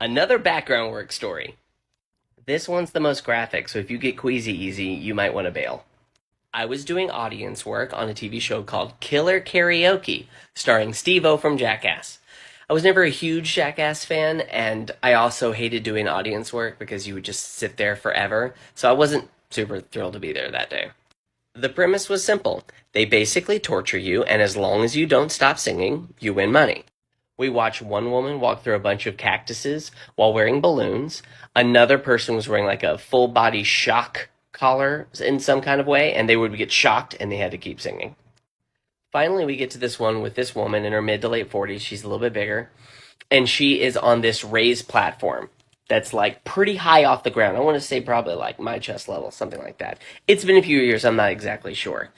Another background work story. This one's the most graphic, so if you get queasy easy, you might want to bail. I was doing audience work on a TV show called Killer Karaoke, starring Steve-O from Jackass. I was never a huge Jackass fan, and I also hated doing audience work because you would just sit there forever, so I wasn't super thrilled to be there that day. The premise was simple. They basically torture you, and as long as you don't stop singing, you win money. We watched one woman walk through a bunch of cactuses while wearing balloons. Another person was wearing like a full body shock collar in some kind of way, and they would get shocked and they had to keep singing. Finally, we get to this one with this woman in her mid to late 40s. She's a little bit bigger, and she is on this raised platform that's like pretty high off the ground. I want to say probably like my chest level, something like that. It's been a few years, I'm not exactly sure.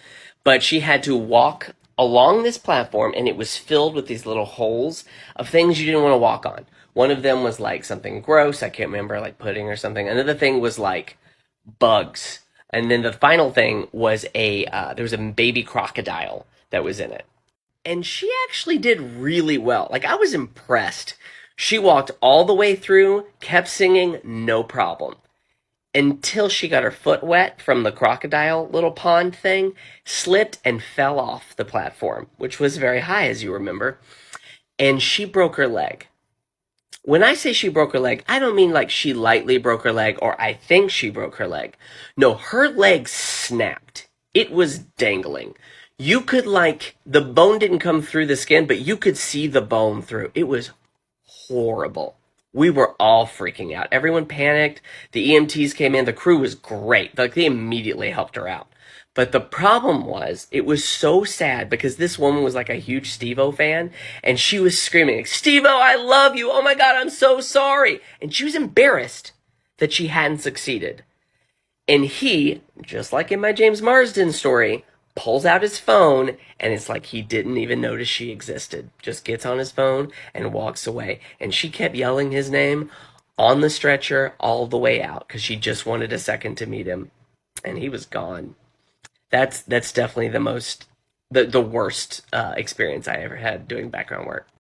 But she had to walk along this platform, and it was filled with these little holes of things you didn't want to walk on. One of them was like something gross, I can't remember, like pudding or something. Another thing was like bugs. And then the final thing was there was a baby crocodile that was in it. And she actually did really well. Like, I was impressed. She walked all the way through, kept singing, no problem. Until she got her foot wet from the crocodile little pond thing, slipped and fell off the platform, which was very high, as you remember, and she broke her leg. When I say she broke her leg, I don't mean like she lightly broke her leg or I think she broke her leg. No, her leg snapped. It was dangling. You could like, the bone didn't come through the skin, but you could see the bone through. It was horrible. We were all freaking out. Everyone panicked. The EMTs came in. The crew was great. Like, they immediately helped her out. But the problem was, it was so sad because this woman was like a huge Steve-O fan, and she was screaming, Steve-O, I love you. Oh my God, I'm so sorry. And she was embarrassed that she hadn't succeeded. And he, just like in my James Marsden story, pulls out his phone, and it's like he didn't even notice she existed. Just gets on his phone and walks away. And she kept yelling his name on the stretcher all the way out because she just wanted a second to meet him. And he was gone. That's definitely the worst experience I ever had doing background work.